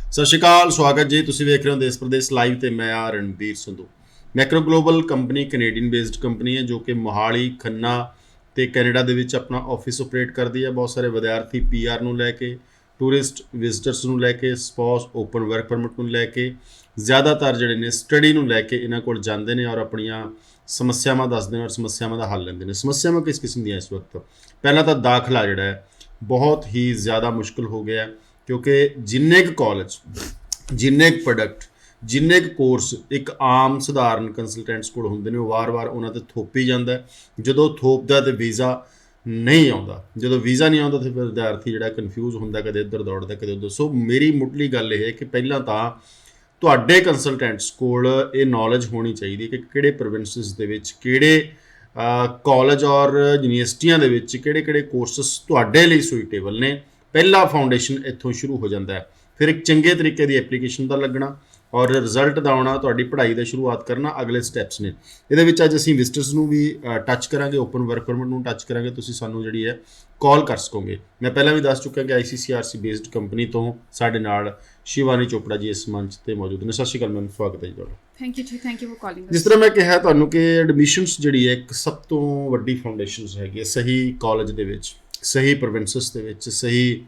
ਸਤਿ ਸ਼੍ਰੀ ਅਕਾਲ, ਸਵਾਗਤ ਜੀ। ਤੁਸੀਂ ਵੇਖ ਰਹੇ ਹੋ ਦੇਸ਼ ਪ੍ਰਦੇਸ਼ ਲਾਈਵ ਤੇ ਮੈਂ ਆ Ranbir Sandhu. Macro global company Canadian based company ਹੈ ਜੋ ਕਿ ਮੋਹਾਲੀ, ਖੰਨਾ ਤੇ ਕੈਨੇਡਾ ਦੇ ਵਿੱਚ ਆਪਣਾ ਆਫਿਸ ਆਪਰੇਟ ਕਰਦੀ ਹੈ। ਬਹੁਤ ਸਾਰੇ ਵਿਦਿਆਰਥੀ ਪੀਆਰ ਨੂੰ ਲੈ ਕੇ, ਟੂਰਿਸਟ ਵਿਜ਼ਟਰਸ ਨੂੰ ਲੈ ਕੇ, ਸਪਾਊਸ ਓਪਨ ਵਰਕ ਪਰਮਿਟ ਨੂੰ ਲੈ ਕੇ, ਜ਼ਿਆਦਾਤਰ ਜਿਹੜੇ ਨੇ ਸਟੱਡੀ ਨੂੰ ਲੈ ਕੇ ਇਹਨਾਂ ਕੋਲ ਜਾਂਦੇ ਨੇ ਔਰ ਆਪਣੀਆਂ ਸਮੱਸਿਆਵਾਂ ਦੱਸਦੇ ਨੇ ਔਰ ਸਮੱਸਿਆਵਾਂ ਦਾ ਹੱਲ ਲੈਂਦੇ ਨੇ। ਸਮੱਸਿਆਵਾਂ ਕਿਸ ਕਿਸਮ ਦੀਆਂ ਇਸ ਵਕਤ? ਪਹਿਲਾਂ ਤਾਂ ਦਾਖਲਾ ਜਿਹੜਾ ਹੈ ਬਹੁਤ ਹੀ ਜ਼ਿਆਦਾ ਮੁਸ਼ਕਿਲ ਹੋ ਗਿਆ, ਕਿਉਂਕਿ ਜਿੰਨੇ ਕੁ ਕਾਲਜ, ਜਿੰਨੇ ਕੁ ਪ੍ਰੋਡਕਟ, ਜਿੰਨੇ ਕੁ ਕੋਰਸ ਇੱਕ ਆਮ ਸਧਾਰਨ ਕੰਸਲਟੈਂਟਸ ਕੋਲ ਹੁੰਦੇ ਨੇ, ਉਹ ਵਾਰ-ਵਾਰ ਉਹਨਾਂ 'ਤੇ ਥੋਪੀ ਜਾਂਦਾ। ਜਦੋਂ ਥੋਪਦਾ ਤਾਂ ਵੀਜ਼ਾ ਨਹੀਂ ਆਉਂਦਾ, ਜਦੋਂ ਵੀਜ਼ਾ ਨਹੀਂ ਆਉਂਦਾ ਤਾਂ ਫਿਰ ਵਿਦਿਆਰਥੀ ਜਿਹੜਾ ਕਨਫਿਊਜ਼ ਹੁੰਦਾ, ਕਦੇ ਇੱਧਰ ਦੌੜਦਾ ਕਦੇ ਉੱਧਰ। ਸੋ ਮੇਰੀ ਮੁੱਢਲੀ ਗੱਲ ਇਹ ਹੈ ਕਿ ਪਹਿਲਾਂ ਤਾਂ ਤੁਹਾਡੇ ਕੰਸਲਟੈਂਟਸ ਕੋਲ ਇਹ ਨੌਲੇਜ ਹੋਣੀ ਚਾਹੀਦੀ ਹੈ ਕਿ ਕਿਹੜੇ ਪ੍ਰੋਵਿੰਸਿਸ ਦੇ ਵਿੱਚ, ਕਿਹੜੇ ਕਾਲਜ ਔਰ ਯੂਨੀਵਰਸਿਟੀਆਂ ਦੇ ਵਿੱਚ ਕਿਹੜੇ ਕੋਰਸਿਸ ਤੁਹਾਡੇ ਲਈ ਸੁਈਟੇਬਲ ਨੇ। ਪਹਿਲਾ ਫਾਊਂਡੇਸ਼ਨ ਇੱਥੋਂ ਸ਼ੁਰੂ ਹੋ ਜਾਂਦਾ ਹੈ। ਫਿਰ ਇੱਕ ਚੰਗੇ ਤਰੀਕੇ ਦੀ ਐਪਲੀਕੇਸ਼ਨ ਦਾ ਲੱਗਣਾ ਔਰ ਰਿਜ਼ਲਟ ਦਾ ਆਉਣਾ, ਤੁਹਾਡੀ ਪੜ੍ਹਾਈ ਦਾ ਸ਼ੁਰੂਆਤ ਕਰਨਾ, ਅਗਲੇ ਸਟੈਪਸ ਨੇ। ਇਹਦੇ ਵਿੱਚ ਅੱਜ ਅਸੀਂ ਵਿਜ਼ਟਰਸ ਨੂੰ ਵੀ ਟੱਚ ਕਰਾਂਗੇ, ਓਪਨ ਵਰਕ ਪਰਮਿਟ ਨੂੰ ਟੱਚ ਕਰਾਂਗੇ। ਤੁਸੀਂ ਸਾਨੂੰ ਜਿਹੜੀ ਹੈ ਕਾਲ ਕਰ ਸਕੋਗੇ। ਮੈਂ ਪਹਿਲਾਂ ਵੀ ਦੱਸ ਚੁੱਕਾ ਕਿ ICCRC ਬੇਸਡ ਕੰਪਨੀ ਤੋਂ ਸਾਡੇ ਨਾਲ ਸ਼ਿਵਾਨੀ ਚੋਪੜਾ ਜੀ ਇਸ ਮੰਚ 'ਤੇ ਮੌਜੂਦ ਨੇ। ਸਤਿ ਸ਼੍ਰੀ ਅਕਾਲ ਮੈਮ, ਸਵਾਗਤ ਹੈ ਜੀ ਤੁਹਾਡਾ। ਥੈਂਕ ਯੂ ਜੀ, ਥੈਂਕ ਯੂ ਫॉर ਕਾਲਿੰਗ। ਜਿਸ ਤਰ੍ਹਾਂ ਮੈਂ ਕਿਹਾ ਤੁਹਾਨੂੰ ਕਿ ਐਡਮਿਸ਼ਨਸ ਜਿਹੜੀ ਹੈ ਇੱਕ ਸਭ ਤੋਂ ਵੱਡੀ ਫਾਊਂਡੇਸ਼ਨਸ ਹੈਗੀ ਹੈ। ਸਹੀ ਕਾਲਜ ਦੇ ਵਿੱਚ, ਸਹੀ ਪ੍ਰੋਵਿੰਸਸ ਦੇ ਵਿੱਚ, ਸਹੀ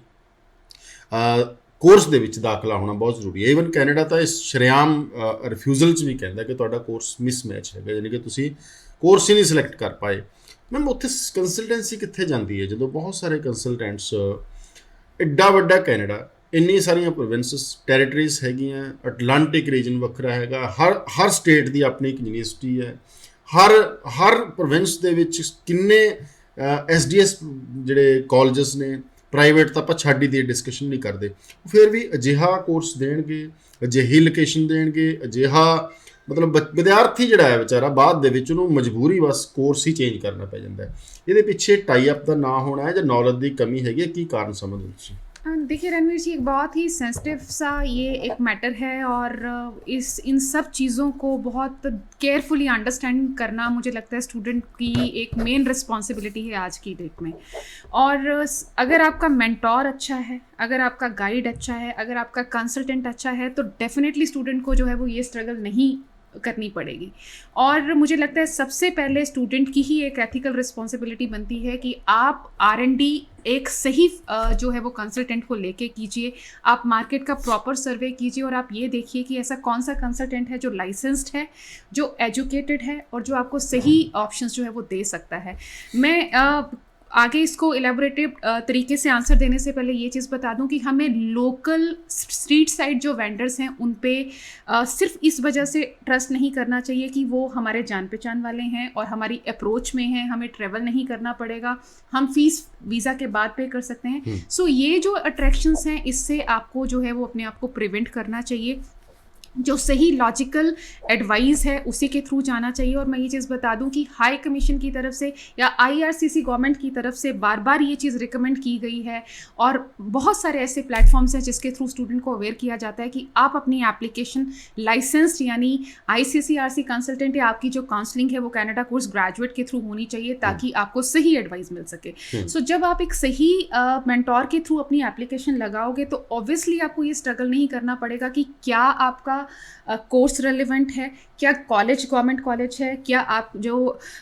ਕੋਰਸ ਦੇ ਵਿੱਚ ਦਾਖਲਾ ਹੋਣਾ ਬਹੁਤ ਜ਼ਰੂਰੀ ਹੈ। ਈਵਨ ਕੈਨੇਡਾ ਤਾਂ ਇਸ ਸ਼ਰੇਆਮ ਰਿਫਿਊਜ਼ਲ 'ਚ ਵੀ ਕਹਿੰਦਾ ਕਿ ਤੁਹਾਡਾ ਕੋਰਸ ਮਿਸਮੈਚ ਹੈਗਾ, ਯਾਨੀ ਕਿ ਤੁਸੀਂ ਕੋਰਸ ਹੀ ਨਹੀਂ ਸਿਲੈਕਟ ਕਰ ਪਾਏ। ਮੈਮ ਉੱਥੇ ਕੰਸਲਟੈਂਸੀ ਕਿੱਥੇ ਜਾਂਦੀ ਹੈ ਜਦੋਂ ਬਹੁਤ ਸਾਰੇ ਕੰਸਲਟੈਂਟਸ, ਐਡਾ ਵੱਡਾ ਕੈਨੇਡਾ, ਇੰਨੀ ਸਾਰੀਆਂ ਪ੍ਰੋਵਿੰਸਸ, ਟੈਰੀਟਰੀਜ਼ ਹੈਗੀਆਂ, ਅਟਲਾਂਟਿਕ ਰੀਜਨ ਵੱਖਰਾ ਹੈਗਾ, ਹਰ ਸਟੇਟ ਦੀ ਆਪਣੀ ਇੱਕ ਯੂਨੀਵਰਸਿਟੀ ਹੈ, ਹਰ ਪ੍ਰੋਵਿੰਸ ਦੇ ਵਿੱਚ ਕਿੰਨੇ SDS ਜਿਹੜੇ ਕਾਲਜਸ ਨੇ, ਪ੍ਰਾਈਵੇਟ ਤਾਂ ਆਪਾਂ ਛੱਡ ਹੀ ਦੀ ਡਿਸਕਸ਼ਨ ਨਹੀਂ ਕਰਦੇ, ਫਿਰ ਵੀ ਅਜਿਹਾ ਕੋਰਸ ਦੇਣਗੇ, ਅਜਿਹੀ ਲੋਕੇਸ਼ਨ ਦੇਣਗੇ, ਅਜਿਹਾ ਮਤਲਬ ਵਿਦਿਆਰਥੀ ਜਿਹੜਾ ਹੈ ਵਿਚਾਰਾ ਬਾਅਦ ਦੇ ਵਿੱਚ ਉਹਨੂੰ ਮਜਬੂਰੀ ਬਸ ਕੋਰਸ ਹੀ ਚੇਂਜ ਕਰਨਾ ਪੈ ਜਾਂਦਾ ਹੈ। ਇਹਦੇ ਪਿੱਛੇ ਟਾਈ ਅਪ ਦਾ ਨਾ ਹੋਣਾ ਹੈ ਜਾਂ ਨੌਲੇਜ ਦੀ ਕਮੀ ਹੈਗੀ ਹੈ, ਕੀ ਕਾਰਨ ਸਮਝਦੇ ਹੋ ਤੁਸੀਂ? देखिए रणवीर जी, एक बहुत ही सेंसिटिव सा ये एक मैटर है और इन सब चीज़ों को बहुत केयरफुली अंडरस्टैंड करना मुझे लगता है स्टूडेंट की एक मेन रिस्पॉन्सिबिलिटी है आज की डेट में। और अगर आपका मेंटोर अच्छा है, अगर आपका गाइड अच्छा है, अगर आपका कंसल्टेंट अच्छा है, तो डेफिनेटली स्टूडेंट को जो है वो ये स्ट्रगल नहीं करनी पड़ेगी। और मुझे लगता है सबसे पहले स्टूडेंट की ही एक एथिकल रिस्पॉन्सिबिलिटी बनती है कि आप R&D एक सही जो है वो कंसल्टेंट को लेके कीजिए। आप मार्केट का प्रॉपर सर्वे कीजिए और आप ये देखिए कि ऐसा कौन सा कंसल्टेंट है जो लाइसेंस्ड है, जो एजुकेटेड है और जो आपको सही ऑप्शंस जो है वो दे सकता है। मैं आगे इसको इलेबोरेटिव तरीके से आंसर देने से पहले ये चीज़ बता दूं कि हमें लोकल स्ट्रीट साइड जो वेंडर्स हैं उन पे सिर्फ इस वजह से ट्रस्ट नहीं करना चाहिए कि वो हमारे जान पहचान वाले हैं और हमारी अप्रोच में हैं, हमें ट्रैवल नहीं करना पड़ेगा, हम फीस वीज़ा के बाद पे कर सकते हैं। सो ये जो अट्रैक्शंस हैं इससे आपको जो है वो अपने आप को प्रिवेंट करना चाहिए। जो सही लॉजिकल एडवाइस है उसी के थ्रू जाना चाहिए। और मैं ये चीज़ बता दूं कि हाई कमीशन की तरफ से या IRCC गवर्नमेंट की तरफ से बार बार ये चीज़ रिकमेंड की गई है और बहुत सारे ऐसे प्लेटफॉर्म्स हैं जिसके थ्रू स्टूडेंट को अवेयर किया जाता है कि आप अपनी एप्लीकेशन लाइसेंस्ड यानी ICCRC कंसल्टेंट या आपकी जो काउंसलिंग है वो कनाडा कोर्स ग्रेजुएट के थ्रू होनी चाहिए ताकि आपको सही एडवाइस मिल सके। सो जब आप एक सही मेंटोर के थ्रू अपनी एप्लीकेशन लगाओगे तो ऑब्वियसली आपको ये स्ट्रगल नहीं करना पड़ेगा कि क्या आपका कोर्स रेलिवेंट है, क्या कॉलेज गवर्नमेंट कॉलेज है, क्या आप जो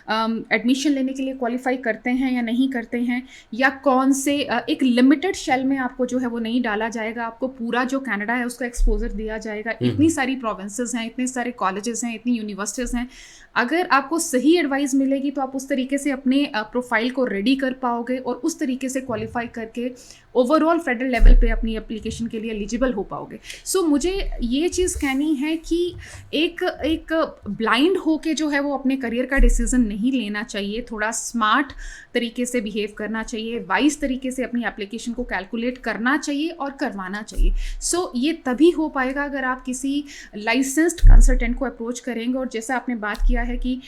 एडमिशन लेने के लिए क्वालिफाई करते हैं या नहीं करते हैं, या कौन से एक लिमिटेड शेल में आपको जो है वो नहीं डाला जाएगा, आपको पूरा जो कनाडा है उसका एक्सपोजर दिया जाएगा। इतनी सारी प्रोविंसेस हैं, इतने सारे कॉलेजेस हैं, इतनी यूनिवर्सिटीज़ हैं। अगर आपको सही एडवाइस मिलेगी तो आप उस तरीके से अपने प्रोफाइल को रेडी कर पाओगे और उस तरीके से क्वालिफाई करके ओवरऑल फेडरल लेवल पे अपनी एप्लीकेशन के लिए एलिजिबल हो पाओगे। सो मुझे ये चीज़ कहनी है कि एक ब्लाइंड होके जो है वो अपने करियर का डिसीजन नहीं लेना चाहिए। थोड़ा स्मार्ट तरीके से बिहेव करना चाहिए, वाइज तरीके से अपनी एप्लीकेशन को कैलकुलेट करना चाहिए और करवाना चाहिए। सो ये तभी हो पाएगा अगर आप किसी लाइसेंस्ड कंसल्टेंट को अप्रोच करेंगे। और जैसा आपने बात किया है कि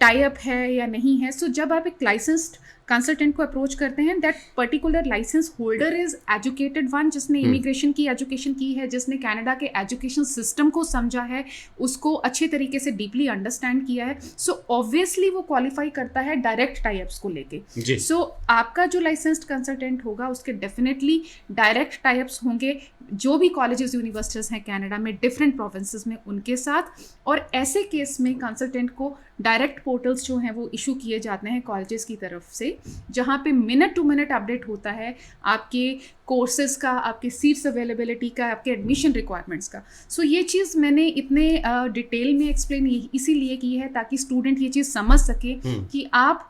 टाई अप है या नहीं है, सो जब आप एक लाइसेंस्ड कंसल्टेंट को अप्रोच करते हैं, that particular license holder is educated one, जिसने इमिग्रेशन की एजुकेशन की है, जिसने कनाडा के एजुकेशन सिस्टम को समझा है, उसको अच्छे तरीके से डीपली अंडरस्टैंड किया है, सो ऑब्वियसली वो क्वालिफाई करता है डायरेक्ट टाइप्स को लेके। सो आपका जो लाइसेंस्ड कंसल्टेंट होगा उसके डेफिनेटली डायरेक्ट टाइप्स होंगे जो भी कॉलेजेस यूनिवर्सिटीज हैं कनाडा में डिफरेंट प्रोविंसेस में उनके साथ, और ऐसे केस में कंसल्टेंट को डायरेक्ट पोर्टल्स जो हैं वो इशू किए जाते हैं कॉलेजेस की तरफ से, जहाँ पे मिनट टू मिनट अपडेट होता है आपके कोर्सेज का, आपके सीट्स अवेलेबिलिटी का, आपके एडमिशन रिक्वायरमेंट्स का। सो ये चीज़ मैंने इतने डिटेल में एक्सप्लेन इसीलिए की है ताकि स्टूडेंट ये चीज़ समझ सके कि आप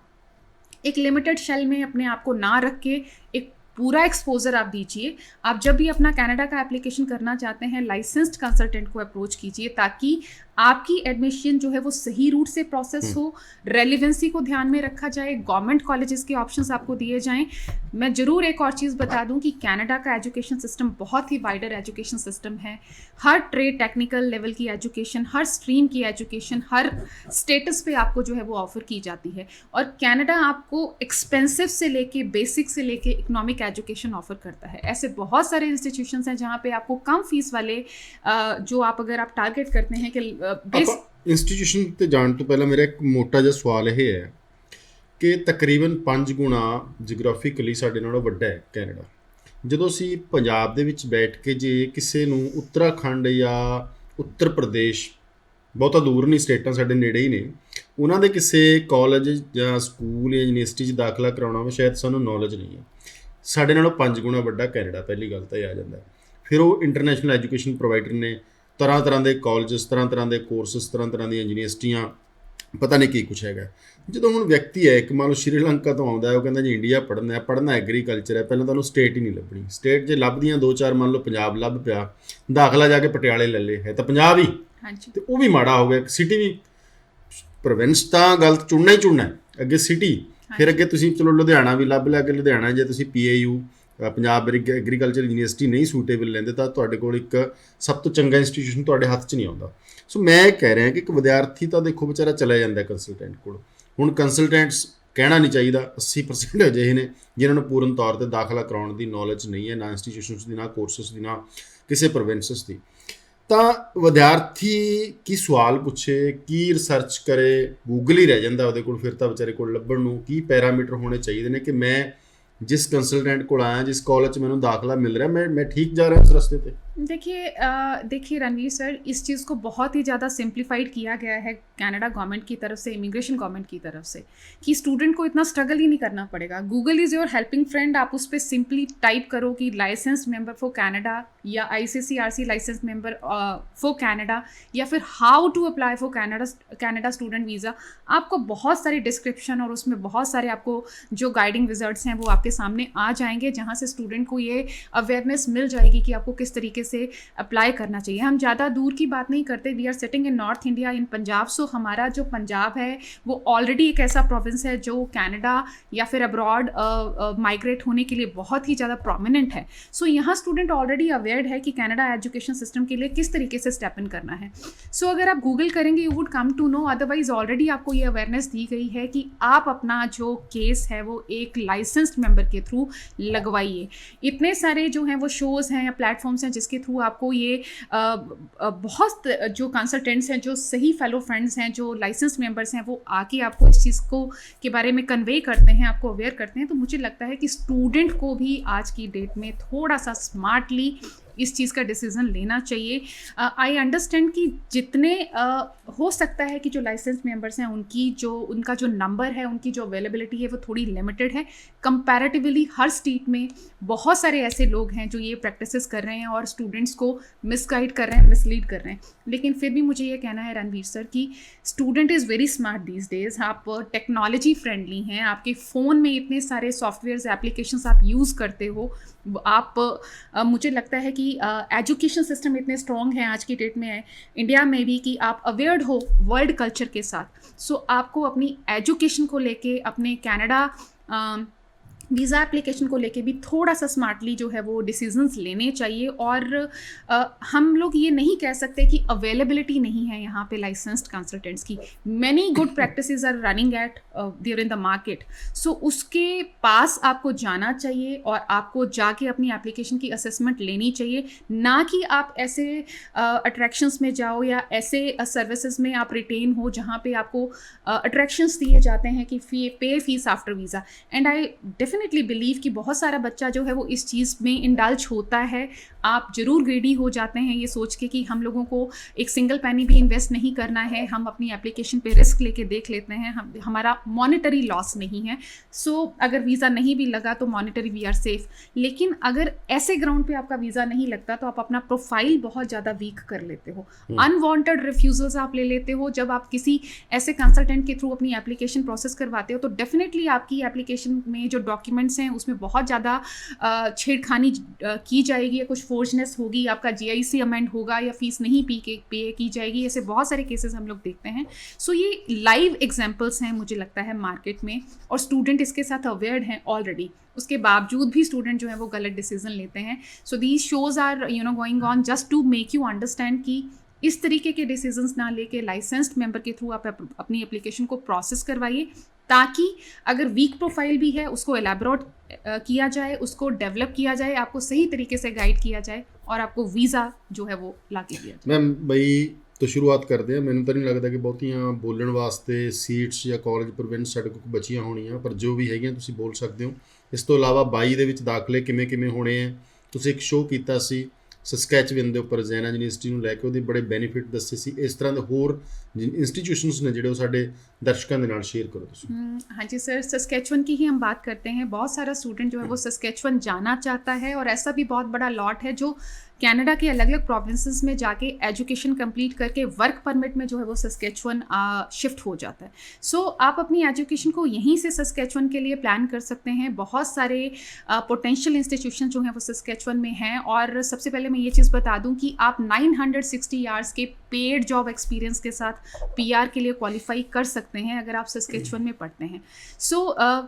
एक लिमिटेड शेल में अपने आप को ना रख के एक पूरा एक्सपोजर आप दीजिए। आप जब भी अपना कनाडा का एप्लीकेशन करना चाहते हैं लाइसेंस्ड कंसल्टेंट को अप्रोच कीजिए ताकि आपकी एडमिशन जो है वो सही रूट से प्रोसेस हो, रेलिवेंसी को ध्यान में रखा जाए, गवर्नमेंट कॉलेजेस के ऑप्शंस आपको दिए जाएं। मैं ज़रूर एक और चीज़ बता दूं कि कनाडा का एजुकेशन सिस्टम बहुत ही वाइडर एजुकेशन सिस्टम है। हर ट्रेड टेक्निकल लेवल की एजुकेशन, हर स्ट्रीम की एजुकेशन, हर स्टेटस पे आपको जो है वो ऑफर की जाती है, और कनाडा आपको एक्सपेंसिव से लेके बेसिक से लेके इकोनॉमिक एजुकेशन ऑफर करता है। ऐसे बहुत सारे इंस्टीट्यूशंस हैं जहाँ पे आपको कम फीस वाले जो आप अगर आप टारगेट करते हैं कि ਇੰਸਟੀਟਿਊਸ਼ਨ ਤੇ ਜਾਣ ਤੋਂ ਪਹਿਲਾਂ ਮੇਰਾ ਇੱਕ ਮੋਟਾ ਜਿਹਾ ਸਵਾਲ ਇਹ ਹੈ ਕਿ ਤਕਰੀਬਨ 5 ਗੁਣਾ ਜਿਓਗ੍ਰਾਫਿਕਲੀ ਸਾਡੇ ਨਾਲੋਂ ਵੱਡਾ ਹੈ ਕੈਨੇਡਾ। ਜਦੋਂ ਅਸੀਂ ਪੰਜਾਬ ਦੇ ਵਿੱਚ ਬੈਠ ਕੇ ਜੇ ਕਿਸੇ ਨੂੰ ਉੱਤਰਾਖੰਡ ਜਾਂ ਉੱਤਰ ਪ੍ਰਦੇਸ਼, ਬਹੁਤਾ ਦੂਰ ਨਹੀਂ, ਸਟੇਟਾਂ ਸਾਡੇ ਨੇੜੇ ਹੀ ਨੇ, ਉਹਨਾਂ ਦੇ ਕਿਸੇ ਕਾਲਜ ਜਾਂ ਸਕੂਲ ਜਾਂ ਯੂਨੀਵਰਸਿਟੀ 'ਚ ਦਾਖਲਾ ਕਰਾਉਣਾ ਵਾ, ਸ਼ਾਇਦ ਸਾਨੂੰ ਨੌਲੇਜ ਨਹੀਂ ਹੈ। ਸਾਡੇ ਨਾਲੋਂ 5 ਗੁਣਾ ਵੱਡਾ ਕੈਨੇਡਾ, ਪਹਿਲੀ ਗੱਲ ਤਾਂ ਇਹ ਆ ਜਾਂਦਾ। ਫਿਰ ਉਹ ਇੰਟਰਨੈਸ਼ਨਲ ਐਜੂਕੇਸ਼ਨ ਪ੍ਰੋਵਾਈਡਰ ਨੇ, ਤਰ੍ਹਾਂ ਤਰ੍ਹਾਂ ਦੇ ਕਾਲਜਸ, ਤਰ੍ਹਾਂ ਤਰ੍ਹਾਂ ਦੇ ਕੋਰਸਿਸ, ਤਰ੍ਹਾਂ ਤਰ੍ਹਾਂ ਦੀਆਂ ਯੂਨੀਵਰਸਿਟੀਆਂ, ਪਤਾ ਨਹੀਂ ਕੀ ਕੁਛ ਹੈਗਾ। ਜਦੋਂ ਹੁਣ ਵਿਅਕਤੀ ਹੈ ਇੱਕ, ਮੰਨ ਲਓ ਸ਼੍ਰੀਲੰਕਾ ਤੋਂ ਆਉਂਦਾ, ਉਹ ਕਹਿੰਦਾ ਜੀ ਇੰਡੀਆ ਪੜ੍ਹਨਾ ਐਗਰੀਕਲਚਰ ਹੈ, ਪਹਿਲਾਂ ਤੁਹਾਨੂੰ ਸਟੇਟ ਹੀ ਨਹੀਂ ਲੱਭਣੀ। ਸਟੇਟ ਜੇ ਲੱਭਦੀਆਂ 2-4, ਮੰਨ ਲਓ ਪੰਜਾਬ ਲੱਭ ਪਿਆ, ਦਾਖਲਾ ਜਾ ਕੇ ਪਟਿਆਲੇ ਲੈ ਲੇ, ਹੈ ਤਾਂ ਪੰਜਾਬ ਹੀ, ਅਤੇ ਉਹ ਵੀ ਮਾੜਾ ਹੋ ਗਿਆ। ਸਿਟੀ ਵੀ, ਪ੍ਰੋਵਿੰਸ ਤਾਂ ਗਲਤ ਚੁਣਨਾ ਹੀ ਚੁਣਨਾ, ਅੱਗੇ ਸਿਟੀ, ਫਿਰ ਅੱਗੇ ਤੁਸੀਂ ਚਲੋ ਲੁਧਿਆਣਾ ਵੀ ਲੱਭ ਲਿਆ ਕਿ ਲੁਧਿਆਣਾ ਜੇ ਤੁਸੀਂ PAU ਪੰਜਾਬ ਐਗਰੀਕਲਚਰ ਯੂਨੀਵਰਸਿਟੀ ਨਹੀਂ ਸੂਟੇਬਲ ਲੈਂਦੇ ਤਾਂ ਤੁਹਾਡੇ ਕੋਲ ਇੱਕ ਸਭ ਤੋਂ ਚੰਗਾ ਇੰਸਟੀਟਿਊਸ਼ਨ ਤੁਹਾਡੇ ਹੱਥ 'ਚ ਨਹੀਂ ਆਉਂਦਾ। ਸੋ ਮੈਂ ਕਹਿ ਰਿਹਾ ਕਿ ਇੱਕ ਵਿਦਿਆਰਥੀ ਤਾਂ ਦੇਖੋ ਵਿਚਾਰਾ ਚਲਾ ਜਾਂਦਾ ਕੰਸਲਟੈਂਟ ਕੋਲ। ਹੁਣ ਕੰਸਲਟੈਂਟਸ ਕਹਿਣਾ ਨਹੀਂ ਚਾਹੀਦਾ, 80% ਅਜਿਹੇ ਨੇ ਜਿਨ੍ਹਾਂ ਨੂੰ ਪੂਰਨ ਤੌਰ 'ਤੇ ਦਾਖਲਾ ਕਰਾਉਣ ਦੀ ਨੌਲੇਜ ਨਹੀਂ ਹੈ, ਨਾ ਇੰਸਟੀਟਿਊਸ਼ਨਸ ਦੀ, ਨਾ ਕੋਰਸਿਸ ਦੀ, ਨਾ ਕਿਸੇ ਪ੍ਰੋਵਿੰਸਸ ਦੀ। ਤਾਂ ਵਿਦਿਆਰਥੀ ਕੀ ਸਵਾਲ ਪੁੱਛੇ, ਕੀ ਰਿਸਰਚ ਕਰੇ, ਗੂਗਲ ਹੀ ਰਹਿ ਜਾਂਦਾ ਉਹਦੇ ਕੋਲ। ਫਿਰ ਤਾਂ ਵਿਚਾਰੇ ਕੋਲ ਲੱਭਣ ਨੂੰ ਕੀ ਪੈਰਾਮੀਟਰ ਹੋਣੇ ਚਾਹੀਦੇ ਨੇ ਕਿ ਮੈਂ जिस कंसल्टेंट को आया, जिस कॉलेज में दाखला मिल रहा है, मैं ठीक जा रहा हूँ उस रास्ते पे। देखिए रणवीर सर, इस चीज़ को बहुत ही ज़्यादा सिंप्लीफाइड किया गया है कनाडा गवर्नमेंट की तरफ से, इमिग्रेशन गवर्नमेंट की तरफ से, कि स्टूडेंट को इतना स्ट्रगल ही नहीं करना पड़ेगा। Google is your helping friend. आप उस पर सिंपली टाइप करो कि लाइसेंस मेंबर फॉर कनाडा या ICCRC license member for Canada, या फिर how to apply for Canada student visa. आपको बहुत सारी डिस्क्रिप्शन और उसमें बहुत सारे आपको जो गाइडिंग विजर्ट्स हैं वो आपके सामने आ जाएंगे, जहाँ से स्टूडेंट को ये अवेयरनेस मिल जाएगी कि आपको किस तरीके से अप्लाई करना चाहिए। हम ज़्यादा दूर की बात नहीं करते, we are sitting in North India, in Punjab. So हमारा जो पंजाब है वो ऑलरेडी एक ऐसा प्रोविंस है जो कनाडा या फिर अब्रॉड माइग्रेट होने के लिए बहुत ही ज़्यादा प्रोमिनेंट है। सो यहाँ स्टूडेंट ऑलरेडी अवेयर है कि कनाडा एजुकेशन सिस्टम के लिए किस तरीके से स्टेप इन करना है। सो अगर आप गूगल करेंगे you would come to know, otherwise already आपको ये अवेयरनेस दी गई है कि आप अपना जो केस है वो एक लाइसेंस्ड मेंबर के थ्रू लगवाइए। इतने सारे जो हैं वो शोज़ हैं या प्लेटफॉर्म्स हैं जिसके थ्रू आपको ये बहुत जो कंसल्टेंट्स हैं, जो सही फेलो फ्रेंड्स हैं, जो लाइसेंस मेंबर्स हैं, वो आके आपको इस चीज़ को के बारे में कन्वे करते हैं, आपको अवेयर करते हैं। तो मुझे लगता है कि स्टूडेंट को भी आज की डेट में थोड़ा सा स्मार्टली इस चीज़ का डिसीज़न लेना चाहिए। आई अंडरस्टैंड कि जितने हो सकता है कि जो लाइसेंस मेंबर्स हैं उनका जो नंबर है, उनकी जो अवेलेबिलिटी है वो थोड़ी लिमिटेड है कंपैरेटिवली। हर स्टेट में बहुत सारे ऐसे लोग हैं जो ये प्रैक्टिसेस कर रहे हैं और स्टूडेंट्स को मिसगाइड कर रहे हैं, मिसलीड कर रहे हैं। लेकिन फिर भी मुझे ये कहना है रणवीर सर कि student is very smart these days. आप टेक्नोलॉजी फ्रेंडली हैं, आपके फ़ोन में इतने सारे सॉफ्टवेयर्स एप्लीकेशंस आप यूज़ करते हो। आप मुझे लगता है कि एजुकेशन सिस्टम इतने स्ट्रॉन्ग हैं आज की डेट में है इंडिया में भी कि आप अवेयर्ड हो वर्ल्ड कल्चर के साथ। सो आपको अपनी एजुकेशन को लेके, अपने कनाडा वीज़ा एप्लीकेशन को लेके भी थोड़ा सा स्मार्टली जो है वो डिसीजंस लेने चाहिए। और हम लोग ये नहीं कह सकते कि अवेलेबिलिटी नहीं है यहाँ पे लाइसेंस्ड कंसल्टेंट्स की। Many good practices are running at there in the market. So उसके पास आपको जाना चाहिए और आपको जाके अपनी एप्लीकेशन की असेसमेंट लेनी चाहिए, ना कि आप ऐसे अट्रैक्शंस में जाओ या ऐसे सर्विसेज में आप रिटेन हो जहाँ पे आपको अट्रैक्शंस दिए जाते हैं कि पे fees after visa. And I definitely believe कि बहुत सारा बच्चा जो है वो इस चीज़ में इंडल्ज होता है। आप ज़रूर ग्रेडी हो जाते हैं ये सोच के कि हम लोगों को एक सिंगल पैनी भी इन्वेस्ट नहीं करना है, हम अपनी एप्लीकेशन पे रिस्क लेके देख लेते हैं, हमारा मॉनेटरी लॉस नहीं है। सो अगर वीज़ा नहीं भी लगा तो मॉनेटरी वी आर सेफ। लेकिन अगर ऐसे ग्राउंड पे आपका वीज़ा नहीं लगता तो आप अपना प्रोफाइल बहुत ज़्यादा वीक कर लेते हो, अनवांटेड रिफ्यूजल्स आप ले लेते हो। जब आप किसी ऐसे कंसल्टेंट के थ्रू अपनी एप्लीकेशन प्रोसेस करवाते हो तो डेफिनेटली आपकी एप्लीकेशन में जो डॉक्यूमेंट्स हैं उसमें बहुत ज़्यादा छेड़खानी की जाएगी या कुछ फोर्जनेस होगी, आपका जीआईसी अमेंड होगा या फीस नहीं पे की जाएगी। ऐसे बहुत सारे केसेस हम लोग देखते हैं। सो ये लाइव एग्जांपल्स हैं मुझे लगता है मार्केट में, और स्टूडेंट इसके साथ अवेयर हैं ऑलरेडी। उसके बावजूद भी स्टूडेंट जो है वो गलत डिसीजन लेते हैं। So these shows are going on just to make you understand कि इस तरीके के डिसीजंस ना लेके लाइसेंस्ड मेंबर के थ्रू आप अपनी एप्लीकेशन को प्रोसेस करवाइए, ताकि अगर वीक प्रोफाइल भी है उसको एलैबोरेट किया जाए, उसको डेवलप किया जाए, आपको सही तरीके से गाइड किया जाए और आपको वीज़ा जो है वो ला के दिया जाए। मैम बई तो शुरुआत करते हैं। ਮੈਨੂੰ ਤਾਂ ਨਹੀਂ ਲੱਗਦਾ ਕਿ ਬਹੁਤੀਆਂ ਬੋਲਣ ਵਾਸਤੇ ਸੀਟਸ ਜਾਂ ਕਾਲਜ ਪ੍ਰੋਵਿੰਸ ਸਾਡੇ ਕੋਲ ਬਚੀਆਂ ਹੋਣੀਆਂ, ਪਰ ਜੋ ਵੀ ਹੈਗੀਆਂ ਤੁਸੀਂ ਬੋਲ ਸਕਦੇ ਹੋ। ਇਸ ਤੋਂ ਇਲਾਵਾ 22 ਦੇ ਵਿੱਚ ਦਾਖਲੇ ਕਿਵੇਂ ਹੋਣੇ ਆ, ਤੁਸੀਂ ਇੱਕ ਸ਼ੋਅ ਕੀਤਾ ਸੀ ਸਸਕੈਚਵਿਨ ਦੇ ਉੱਪਰ ਜ਼ੈਨਾ ਯੂਨੀਵਰਸਿਟੀ ਨੂੰ ਲੈ ਕੇ, ਉਹਦੇ ਬੜੇ ਬੈਨੀਫਿਟ ਦੱਸੇ ਸੀ। ਇਸ ਤਰ੍ਹਾਂ ਦੇ ਹੋਰ इंस्टीट्यूशंस ने ਜਿਹੜੇ ਉਹ ਸਾਡੇ दर्शकों के नाल शेयर करो ਤੁਸੀਂ। हाँ जी सर, सस्केचुअन की ही हम बात करते हैं। बहुत सारा स्टूडेंट जो है वो सस्केचुअन जाना चाहता है, और ऐसा भी बहुत बड़ा लॉट है जो कनाडा के अलग अलग प्रोविंसेस में जाके एजुकेशन कंप्लीट करके वर्क परमिट में जो है वो सस्केचुअन शिफ्ट हो जाता है। सो आप अपनी एजुकेशन को यहीं से सस्केचुअन के लिए प्लान कर सकते हैं। बहुत सारे पोटेंशियल इंस्टीट्यूशन जो हैं वो सस्केचुअन में हैं। और सबसे पहले मैं ये चीज़ बता दूं कि आप 960 आवर्स के पेड जॉब एक्सपीरियंस के साथ पीआर के लिए क्वालिफाई कर सकते हैं अगर आप सस्केचुअन में पढ़ते हैं। So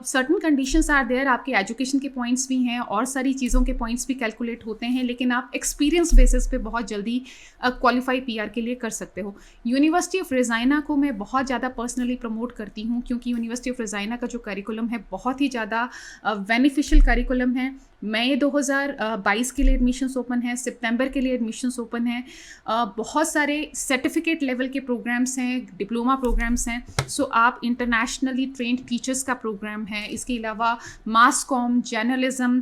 certain conditions are there, आपके एजुकेशन के पॉइंट्स भी हैं और सारी चीज़ों के पॉइंट्स भी कैलकुलेट होते हैं, लेकिन आप एक्सपीरियंस बेसिस पे बहुत जल्दी क्वालिफाई पीआर के लिए कर सकते हो। यूनिवर्सिटी ऑफ रेजाइना को मैं बहुत ज़्यादा पर्सनली प्रमोट करती हूँ, क्योंकि यूनिवर्सिटी ऑफ रेजाइना का जो करिकुलम है बहुत ही ज़्यादा बेनिफिशियल करिकुलम है। मई 2022 के लिए एडमिशन्स ओपन है, सितंबर के लिए एडमिशन्स ओपन है। बहुत सारे सर्टिफिकेट लेवल के प्रोग्राम्स हैं, डिप्लोमा प्रोग्राम्स हैं। सो आप इंटरनेशनली ट्रेंड टीचर्स का प्रोग्राम है। इसके अलावा मास कॉम, जर्नलिज्म,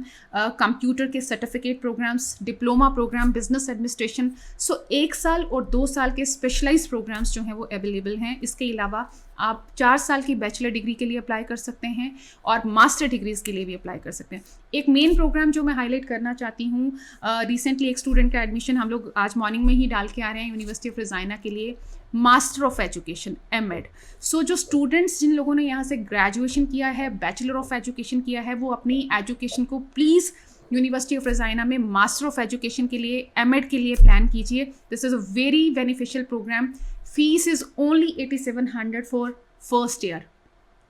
कंप्यूटर के certificate programmes, diploma programme, business administration. So 1 साल और 2 साल के स्पेशलाइज्ड प्रोग्राम्स जो हैं वो अवेलेबल हैं। इसके अलावा आप 4 साल की बैचलर डिग्री के लिए अप्लाई कर सकते हैं और मास्टर डिग्रीज़ के लिए भी अप्लाई कर सकते हैं। एक मेन प्रोग्राम जो मैं हाईलाइट करना चाहती हूँ, रिसेंटली एक स्टूडेंट का एडमिशन हम लोग आज मॉर्निंग में ही डाल के आ रहे हैं यूनिवर्सिटी ऑफ रेजाइना के लिए, मास्टर ऑफ एजुकेशन एमएड। सो जो स्टूडेंट्स जिन लोगों ने यहाँ से ग्रेजुएशन किया है, बैचलर ऑफ एजुकेशन किया है, वो अपनी एजुकेशन को प्लीज़ यूनिवर्सिटी ऑफ रेजाइना में मास्टर ऑफ एजुकेशन के लिए, एमएड के लिए प्लान कीजिए। This is a very beneficial programme. Fees is only 8700 for first year.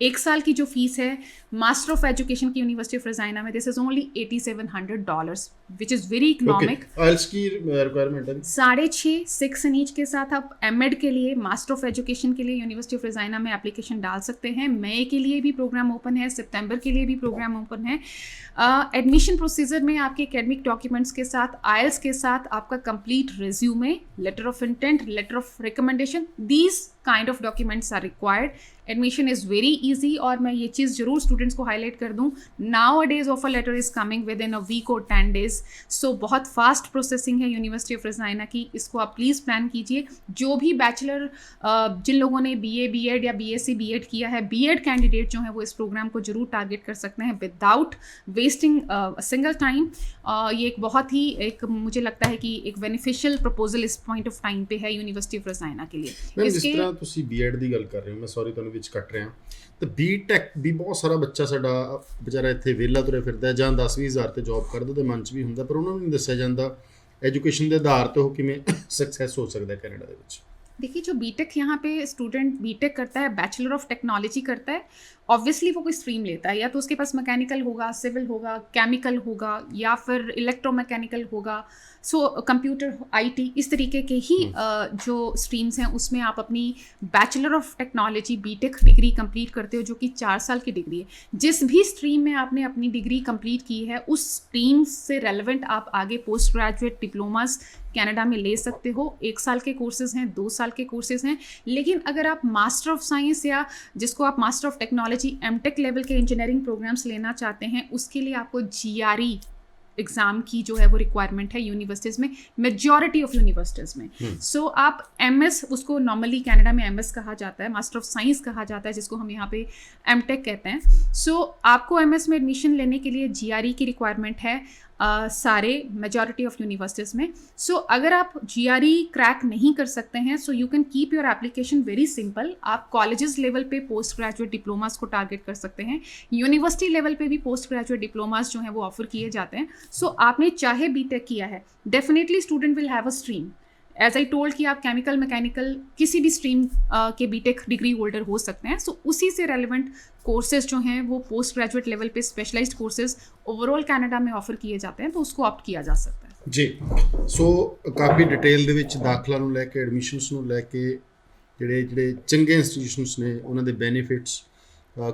1 साल की जो फीस है मास्टर ऑफ एजुकेशन की यूनिवर्सिटी ऑफ रेजाइना में, this is only $8700, which is very economic. IELTS की रिक्वायरमेंट है 6.5 6 इन ईच के साथ आप एमएड के लिए, मास्टर ऑफ एजुकेशन के लिए यूनिवर्सिटी ऑफ रेजाइना में एप्लीकेशन डाल सकते हैं। मई के लिए भी प्रोग्राम ओपन है, सितंबर के लिए भी प्रोग्राम ओपन है। एडमिशन प्रोसीजर में आपके एकेडमिक डॉक्यूमेंट्स के साथ, आइल्स के साथ आपका complete resume, letter of intent, letter of recommendation, these kind of documents are required. Admission is very easy. और मैं ये चीज़ ज़रूर स्टूडेंट्स को हाईलाइट कर दूँ, nowadays offer letter is coming within a week और 10 days. So बहुत fast processing है यूनिवर्सिटी ऑफ रेजाइना की, इसको आप प्लीज़ प्लान कीजिए। जो भी बैचलर जिन लोगों ने BA BEd या BSc BEd किया है, BEd कैंडिडेट जो है वो इस प्रोग्राम को जरूर टारगेट कर सकते हैं विदाउट वेस्टिंग सिंगल टाइम। ये एक बहुत ही मुझे लगता है कि एक बेनिफिशियल प्रपोजल इस पॉइंट ऑफ टाइम पे है यूनिवर्सिटी ऑफ रेजाइना के लिए। जिस तरह तुसी BEd ਦੀ ਗੱਲ ਕਰ ਰਹੇ ਹੋ, ਮੈਂ ਸੌਰੀ ਤੁਹਾਨੂੰ ਵਿੱਚ ਕੱਟ ਰਿਹਾ, ਤੇ BTech ਵੀ ਬਹੁਤ ਸਾਰਾ ਬੱਚਾ ਸਾਡਾ ਵਿਚਾਰਾ ਇੱਥੇ ਵਿਹਲਾ ਤੁਰੇ ਫਿਰਦਾ, ਜਾਂ 10-20 ਹਜ਼ਾਰ ਤੇ ਜੌਬ ਕਰਦਾ ਤੇ ਮਨ 'ਚ ਵੀ ਹੁੰਦਾ, ਪਰ ਉਹਨਾਂ ਨੂੰ ਨਹੀਂ ਦੱਸਿਆ ਜਾਂਦਾ एजुकेशन के आधार तो किमें सक्सेस हो सकता है कनाडा दे विच। देखिए, जो बीटेक यहाँ पे स्टूडेंट बीटेक करता है, बैचलर ऑफ टेक्नोलॉजी करता है, ऑब्वियसली वो कोई स्ट्रीम लेता है, या तो उसके पास मैकेनिकल होगा, सिविल होगा, केमिकल होगा, या फिर इलेक्ट्रोमैकेनिकल होगा, सो कंप्यूटर, आईटी, इस तरीके के ही जो स्ट्रीम्स हैं उसमें आप अपनी bachelor of technology BTech degree complete करते हो, जो कि 4 साल की डिग्री है। जिस भी स्ट्रीम में आपने अपनी डिग्री कंप्लीट की है उस स्ट्रीम से रेलेवेंट आप आगे पोस्ट ग्रेजुएट डिप्लोमास कनाडा में ले सकते हो। 1 साल के कोर्सेज हैं, 2 साल के कोर्सेज हैं, लेकिन अगर आप मास्टर ऑफ साइंस या जिसको आप master of technology MTech level के इंजीनियरिंग प्रोग्राम्स लेना चाहते हैं, उसके लिए आपको जीआरई एग्ज़ाम की जो है वो रिक्वायरमेंट है यूनिवर्सिटीज़ में, मेजॉरिटी ऑफ यूनिवर्सिटीज़ में। सो आप एमएस, उसको नॉर्मली कनाडा में एमएस कहा जाता है, मास्टर ऑफ साइंस कहा जाता है, जिसको हम यहाँ पे एमटेक कहते हैं। सो आपको एमएस में एडमिशन लेने के लिए जीआरई की रिक्वायरमेंट है सारे मेजॉरिटी ऑफ यूनिवर्सिटीज़ में। सो अगर आप जीआरई क्रैक नहीं कर सकते हैं, so you can keep your application very simple. आप कॉलेजेस लेवल पे पोस्ट ग्रेजुएट डिप्लोमास को टारगेट कर सकते हैं, यूनिवर्सिटी लेवल पे भी पोस्ट ग्रेजुएट डिप्लोमास जो हैं वो ऑफर किए जाते हैं। सो आपने चाहे बीटेक किया है, definitely student will have a stream. As I told कि आप केमिकल, मैकेनिकल, किसी भी स्ट्रीम के बीटेक डिग्री होल्डर हो सकते हैं। सो उसी से रेलिवेंट कोर्सेज जो हैं वो पोस्ट ग्रेजुएट लेवल पे स्पेशलाइज्ड कोर्सेज ओवरऑल कनाडा में ऑफर किए जाते हैं, तो उसको ऑप्ट किया जा सकता है ਜੀ। ਸੋ ਕਾਫੀ ਡਿਟੇਲ ਦੇ ਵਿੱਚ ਦਾਖਲਾ ਨੂੰ ਲੈ ਕੇ, ਐਡਮਿਸ਼ਨਸ ਨੂੰ ਲੈ ਕੇ ਜਿਹੜੇ ਚੰਗੇ ਇੰਸਟੀਟਿਊਸ਼ਨਸ ਨੇ ਉਹਨਾਂ ਦੇ ਬੈਨੀਫਿਟਸ,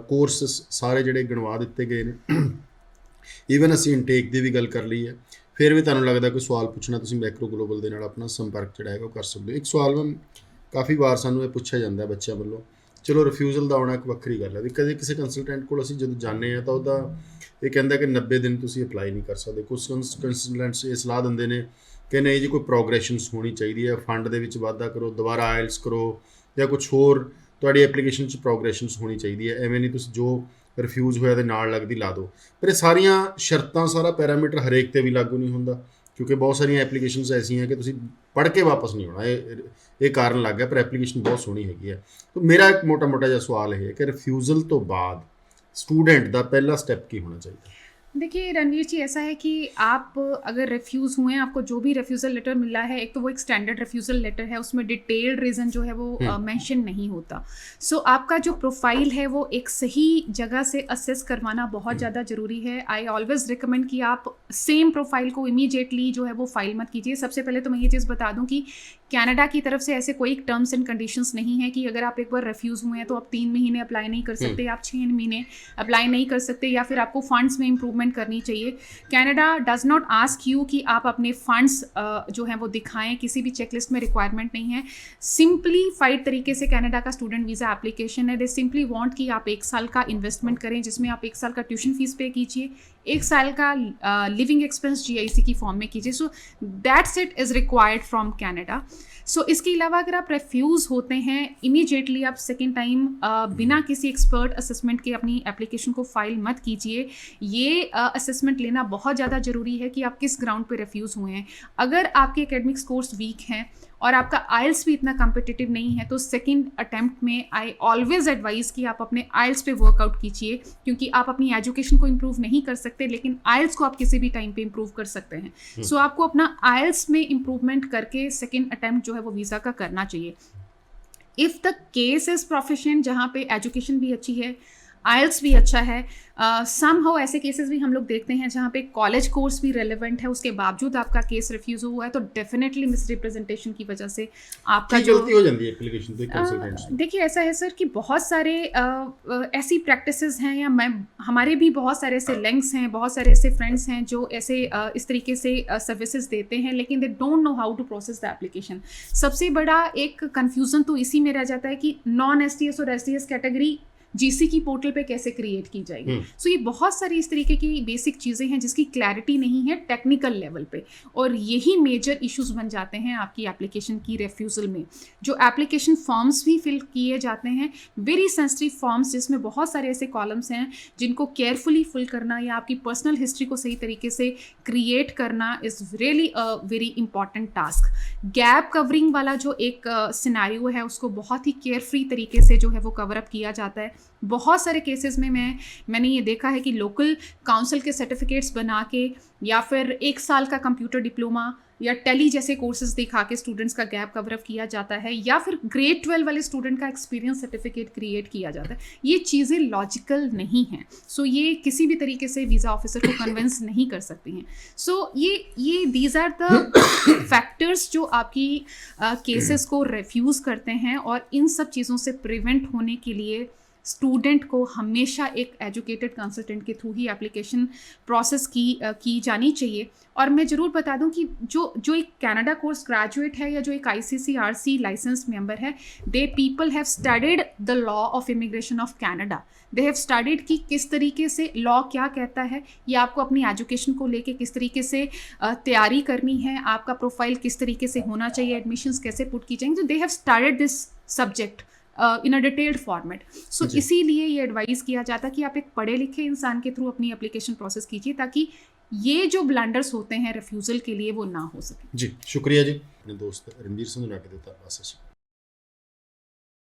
ਕੋਰਸਸ ਸਾਰੇ ਜਿਹੜੇ ਗਿਣਵਾ ਦਿੱਤੇ ਗਏ ਨੇ। ਈਵਨ ਅਸੀਂ ਇਨਟੇਕ ਦੀ ਵੀ ਗੱਲ ਕਰ ਲਈ ਹੈ। ਫਿਰ ਵੀ ਤੁਹਾਨੂੰ ਲੱਗਦਾ ਕੋਈ ਸਵਾਲ ਪੁੱਛਣਾ, ਤੁਸੀਂ ਮੈਕਰੋ ਗਲੋਬਲ ਦੇ ਨਾਲ ਆਪਣਾ ਸੰਪਰਕ ਜਿਹੜਾ ਹੈਗਾ ਉਹ ਕਰ ਸਕਦੇ ਹੋ। ਇੱਕ ਸਵਾਲ ਮੈਂ ਕਾਫੀ ਵਾਰ ਸਾਨੂੰ ਇਹ ਪੁੱਛਿਆ ਜਾਂਦਾ ਬੱਚਿਆਂ ਵੱਲੋਂ, ਚਲੋ ਰਿਫਿਊਜ਼ਲ ਦਾ ਆਉਣਾ ਇੱਕ ਵੱਖਰੀ ਗੱਲ ਹੈ ਵੀ ਕਦੇ ਕਿਸੇ ਕੰਸਲਟੈਂਟ ਕੋਲ ਅਸੀਂ ਜਦੋਂ ਜਾਂਦੇ ਹਾਂ ਤਾਂ ਉਹਦਾ ਇਹ ਕਹਿੰਦਾ ਕਿ 90 ਦਿਨ ਤੁਸੀਂ ਅਪਲਾਈ ਨਹੀਂ ਕਰ ਸਕਦੇ। ਕੁਝ ਕੰਸਲਟੈਂਟਸ ਇਹ ਸਲਾਹ ਦਿੰਦੇ ਨੇ ਕਿ ਨਹੀਂ ਜੀ ਕੋਈ ਪ੍ਰੋਗਰੈਸ਼ਨਸ ਹੋਣੀ ਚਾਹੀਦੀ ਹੈ, ਫੰਡ ਦੇ ਵਿੱਚ ਵਾਧਾ ਕਰੋ, ਦੁਬਾਰਾ ਆਇਲਸ ਕਰੋ, ਜਾਂ ਕੁਛ ਹੋਰ ਤੁਹਾਡੀ ਐਪਲੀਕੇਸ਼ਨ 'ਚ ਪ੍ਰੋਗਰੈਸ਼ਨਸ ਹੋਣੀ ਚਾਹੀਦੀ ਹੈ। ਐਵੇਂ ਨਹੀਂ ਤੁਸੀਂ ਜੋ ਰਿਫਿਊਜ਼ ਹੋਇਆ ਤੇ ਨਾਲ ਲੱਗਦੀ ਲਾ ਦਿਓ। ਪਰ ਇਹ ਸਾਰੀਆਂ ਸ਼ਰਤਾਂ, ਸਾਰਾ ਪੈਰਾਮੀਟਰ ਹਰੇਕ 'ਤੇ ਵੀ ਲਾਗੂ ਨਹੀਂ ਹੁੰਦਾ, ਕਿਉਂਕਿ ਬਹੁਤ ਸਾਰੀਆਂ ਐਪਲੀਕੇਸ਼ਨਸ ਐਸੀਆਂ ਕਿ ਤੁਸੀਂ ਪੜ੍ਹ ਕੇ ਵਾਪਸ ਨਹੀਂ ਆਉਣਾ। ਇਹ ਕਾਰਨ ਲੱਗ ਗਿਆ, ਪਰ ਐਪਲੀਕੇਸ਼ਨ ਬਹੁਤ ਸੋਹਣੀ ਹੈਗੀ ਹੈ। ਤਾਂ ਮੇਰਾ ਇੱਕ ਮੋਟਾ ਜਿਹਾ ਸਵਾਲ ਇਹ ਹੈ ਕਿ ਰਿਫਿਊਜ਼ਲ ਤੋਂ ਬਾਅਦ स्टूडेंट का पहला स्टेप की होना चाहिए? देखिए रणवीर जी, ऐसा है कि आप अगर रिफ्यूज़ हुए हैं, आपको जो भी रिफ्यूज़ल लेटर मिला है, एक तो वो एक स्टैंडर्ड रिफ्यूज़ल लेटर है, उसमें डिटेल्ड रीज़न जो है वो मेंशन नहीं होता। सो आपका जो प्रोफाइल है वो एक सही जगह से असेस करवाना बहुत ज़्यादा ज़रूरी है। आई ऑलवेज़ रिकमेंड कि आप सेम प्रोफाइल को इमीडिएटली जो है वो फाइल मत कीजिए। सबसे पहले तो मैं ये चीज़ बता दूँ कि कनाडा की तरफ से ऐसे कोई टर्म्स एंड कंडीशंस नहीं है कि अगर आप एक बार रिफ्यूज़ हुए हैं तो आप 3 महीने अप्लाई नहीं कर सकते, आप 6 महीने अप्लाई नहीं कर सकते, या फिर आपको फंड्स में इम्प्रूवमेंट करनी चाहिए। Canada does not ask you कि आप अपने फंड्स जो हैं वो दिखाएं, किसी भी चेकलिस्ट में रिक्वायरमेंट नहीं है। सिंपलीफाइड तरीके से कनाडा का स्टूडेंट वीज़ा एप्लीकेशन है। दे सिंपली वांट कि आप 1 साल का इन्वेस्टमेंट करें, जिसमें आप 1 साल का ट्यूशन फीस पे कीजिए, 1 साल का लिविंग एक्सपेंस GIC की फॉर्म में कीजिए। So that's it is required from Canada. So इसके अलावा अगर आप रेफ्यूज़ होते हैं, इमीडिएटली आप सेकेंड टाइम बिना किसी एक्सपर्ट असेसमेंट के अपनी एप्लीकेशन को फाइल मत कीजिए। ये असेसमेंट लेना बहुत ज़्यादा ज़रूरी है कि आप किस ग्राउंड पे रेफ्यूज़ हुए हैं। अगर आपके एकेडमिक स्कोर्स वीक हैं और आपका आइल्स भी इतना कम्पिटिटिव नहीं है, तो सेकंड अटेम्प्ट में आई ऑलवेज़ एडवाइज़ कि आप अपने आइल्स पे वर्कआउट कीजिए, क्योंकि आप अपनी एजुकेशन को इम्प्रूव नहीं कर सकते, लेकिन आइल्स को आप किसी भी टाइम पे इम्प्रूव कर सकते हैं। सो आपको अपना आइल्स में इम्प्रूवमेंट करके सेकंड अटेम्प्ट जो है वो वीज़ा का करना चाहिए। If the case is proficient, जहाँ पे एजुकेशन भी अच्छी है, आइल्स भी अच्छा है, समहाउ ऐसे केसेस भी हम लोग देखते हैं जहाँ पे कॉलेज कोर्स भी रेलेवेंट है, उसके बावजूद आपका केस रिफ्यूज़ हुआ है, तो डेफिनेटली मिस रिप्रेजेंटेशन की वजह से आपका जो गलती हो जाती है एप्लीकेशन पे कंसल्टेंट्स। देखिए ऐसा है सर कि बहुत सारे ऐसी प्रैक्टिसेस हैं, या हमारे भी बहुत सारे ऐसे लिंक्स हैं, बहुत सारे ऐसे फ्रेंड्स हैं जो ऐसे इस तरीके से सर्विसेज देते हैं, लेकिन they don't know how to process the application. सबसे बड़ा एक कन्फ्यूज़न तो इसी में रह जाता है कि नॉन STS और STS कैटेगरी GC की पोर्टल पे कैसे क्रिएट की जाएगी। सो ये बहुत सारी इस तरीके की बेसिक चीज़ें हैं जिसकी क्लैरिटी नहीं है टेक्निकल लेवल पे, और यही मेजर इश्यूज बन जाते हैं आपकी एप्लीकेशन की रिफ्यूज़ल में। जो एप्लीकेशन फॉर्म्स भी फिल किए जाते हैं, वेरी सेंसिटिव फॉर्म्स, जिसमें बहुत सारे ऐसे कॉलम्स हैं जिनको केयरफुली फिल करना या आपकी पर्सनल हिस्ट्री को सही तरीके से क्रिएट करना is really a very important task. Gap covering वाला जो एक सिनेरियो है उसको बहुत ही केयरफ्री तरीके से जो है वो कवर अप किया जाता है। बहुत सारे केसेस में मैंने ये देखा है कि लोकल काउंसिल के सर्टिफिकेट्स बना के, या फिर 1 साल का कंप्यूटर डिप्लोमा या टेली जैसे कोर्सेज दिखा के स्टूडेंट्स का गैप कवर अप किया जाता है, या फिर ग्रेड 12 वाले स्टूडेंट का एक्सपीरियंस सर्टिफिकेट क्रिएट किया जाता है, ये चीज़ें लॉजिकल नहीं हैं। सो ये किसी भी तरीके से वीज़ा ऑफिसर को कन्विंस नहीं कर सकती हैं। सो ये दीज आर द फैक्टर्स जो आपकी केसेस को रिफ्यूज़ करते हैं, और इन सब चीज़ों से प्रिवेंट होने के लिए स्टूडेंट को हमेशा एक एजुकेटेड कंसल्टेंट के थ्रू ही एप्लीकेशन प्रोसेस की जानी चाहिए। और मैं ज़रूर बता दूं कि जो एक कनाडा कोर्स ग्रेजुएट है या जो एक ICCRC लाइसेंस मेंबर है, they people have studied the law of immigration of Canada. They have studied कि किस तरीके से लॉ क्या कहता है, या आपको अपनी एजुकेशन को लेके किस तरीके से तैयारी करनी है, आपका प्रोफाइल किस तरीके से होना चाहिए, एडमिशन्स कैसे पुट की जाएंगे। तो they have studied this subject in a detailed format. So इसीलिए ये एडवाइस किया जाता है कि आप एक पढ़े लिखे इंसान के थ्रू अपनी एप्लीकेशन प्रोसेस कीजिए, ताकि ये जो ब्लंडर्स होते हैं रिफ्यूज़ल के लिए वो ना हो सके। जी शुक्रिया जी। अपने दोस्त रणबीर सिंह ने आके देता।